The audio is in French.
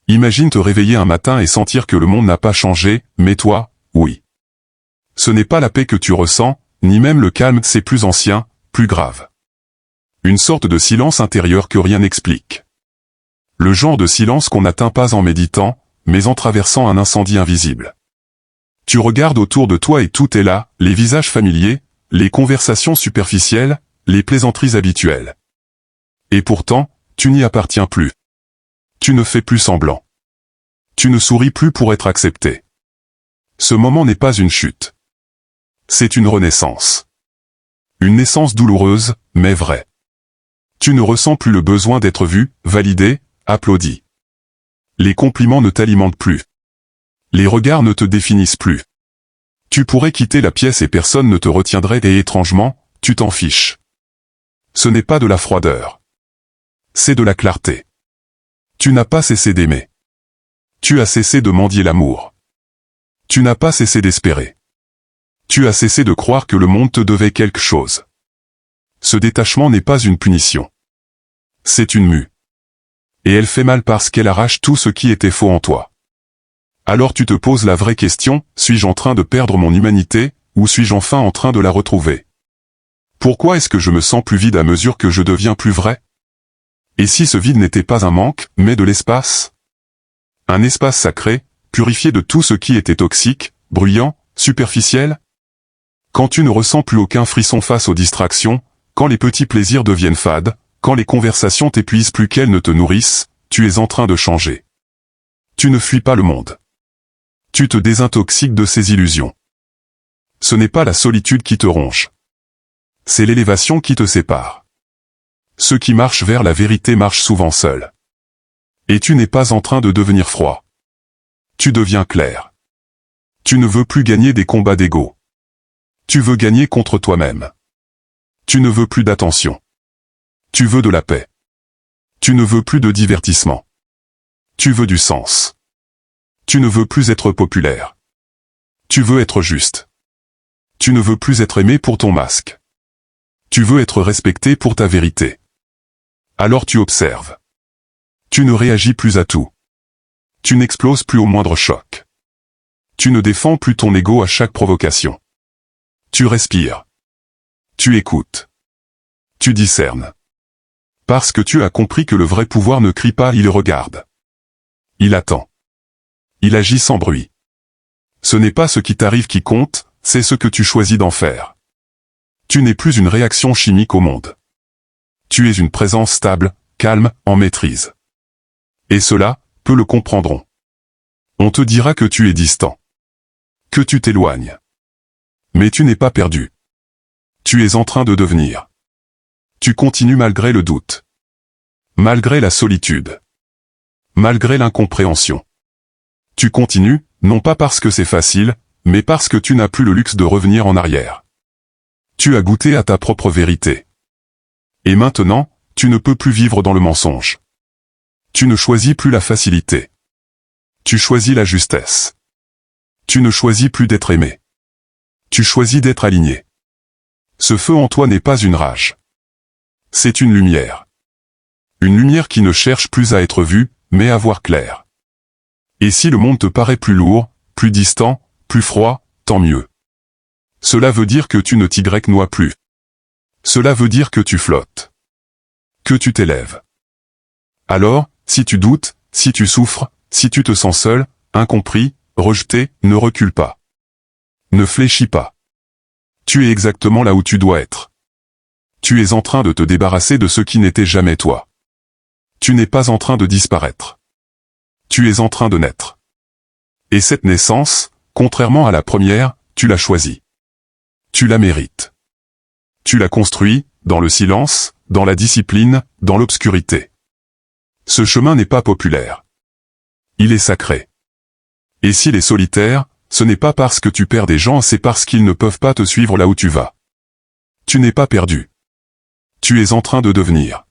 Imagine te réveiller un matin et sentir que le monde n'a pas changé, mais toi, oui. Ce n'est pas la paix que tu ressens, ni même le calme, c'est plus ancien, plus grave. Une sorte de silence intérieur que rien n'explique. Le genre de silence qu'on n'atteint pas en méditant, mais en traversant un incendie invisible. Tu regardes autour de toi et tout est là, les visages familiers, les conversations superficielles, les plaisanteries habituelles. Et pourtant, tu n'y appartiens plus. Tu ne fais plus semblant. Tu ne souris plus pour être accepté. Ce moment n'est pas une chute. C'est une renaissance. Une naissance douloureuse, mais vraie. Tu ne ressens plus le besoin d'être vu, validé, applaudi. Les compliments ne t'alimentent plus. Les regards ne te définissent plus. Tu pourrais quitter la pièce et personne ne te retiendrait et étrangement, tu t'en fiches. Ce n'est pas de la froideur. C'est de la clarté. Tu n'as pas cessé d'aimer. Tu as cessé de mendier l'amour. Tu n'as pas cessé d'espérer. Tu as cessé de croire que le monde te devait quelque chose. Ce détachement n'est pas une punition. C'est une mue. Et elle fait mal parce qu'elle arrache tout ce qui était faux en toi. Alors tu te poses la vraie question, suis-je en train de perdre mon humanité, ou suis-je enfin en train de la retrouver? Pourquoi est-ce que je me sens plus vide à mesure que je deviens plus vrai? Et si ce vide n'était pas un manque, mais de l'espace? Un espace sacré, purifié de tout ce qui était toxique, bruyant, superficiel? Quand tu ne ressens plus aucun frisson face aux distractions, quand les petits plaisirs deviennent fades, quand les conversations t'épuisent plus qu'elles ne te nourrissent, tu es en train de changer. Tu ne fuis pas le monde. Tu te désintoxiques de ces illusions. Ce n'est pas la solitude qui te ronge. C'est l'élévation qui te sépare. Ceux qui marchent vers la vérité marchent souvent seuls. Et tu n'es pas en train de devenir froid. Tu deviens clair. Tu ne veux plus gagner des combats d'ego. Tu veux gagner contre toi-même. Tu ne veux plus d'attention. Tu veux de la paix. Tu ne veux plus de divertissement. Tu veux du sens. Tu ne veux plus être populaire. Tu veux être juste. Tu ne veux plus être aimé pour ton masque. Tu veux être respecté pour ta vérité. Alors tu observes. Tu ne réagis plus à tout. Tu n'exploses plus au moindre choc. Tu ne défends plus ton ego à chaque provocation. Tu respires. Tu écoutes. Tu discernes. Parce que tu as compris que le vrai pouvoir ne crie pas, il regarde. Il attend. Il agit sans bruit. Ce n'est pas ce qui t'arrive qui compte, c'est ce que tu choisis d'en faire. Tu n'es plus une réaction chimique au monde. Tu es une présence stable, calme, en maîtrise. Et ceux-là, peu le comprendront. On te dira que tu es distant. Que tu t'éloignes. Mais tu n'es pas perdu. Tu es en train de devenir. Tu continues malgré le doute. Malgré la solitude. Malgré l'incompréhension. Tu continues, non pas parce que c'est facile, mais parce que tu n'as plus le luxe de revenir en arrière. Tu as goûté à ta propre vérité. Et maintenant, tu ne peux plus vivre dans le mensonge. Tu ne choisis plus la facilité. Tu choisis la justesse. Tu ne choisis plus d'être aimé. Tu choisis d'être aligné. Ce feu en toi n'est pas une rage. C'est une lumière. Une lumière qui ne cherche plus à être vue, mais à voir clair. Et si le monde te paraît plus lourd, plus distant, plus froid, tant mieux. Cela veut dire que tu ne noies plus. Cela veut dire que tu flottes. Que tu t'élèves. Alors, si tu doutes, si tu souffres, si tu te sens seul, incompris, rejeté, ne recule pas. Ne fléchis pas. Tu es exactement là où tu dois être. Tu es en train de te débarrasser de ce qui n'était jamais toi. Tu n'es pas en train de disparaître. Tu es en train de naître. Et cette naissance, contrairement à la première, tu l'as choisie. Tu la mérites. Tu l'as construit, dans le silence, dans la discipline, dans l'obscurité. Ce chemin n'est pas populaire. Il est sacré. Et s'il est solitaire, ce n'est pas parce que tu perds des gens, c'est parce qu'ils ne peuvent pas te suivre là où tu vas. Tu n'es pas perdu. Tu es en train de devenir.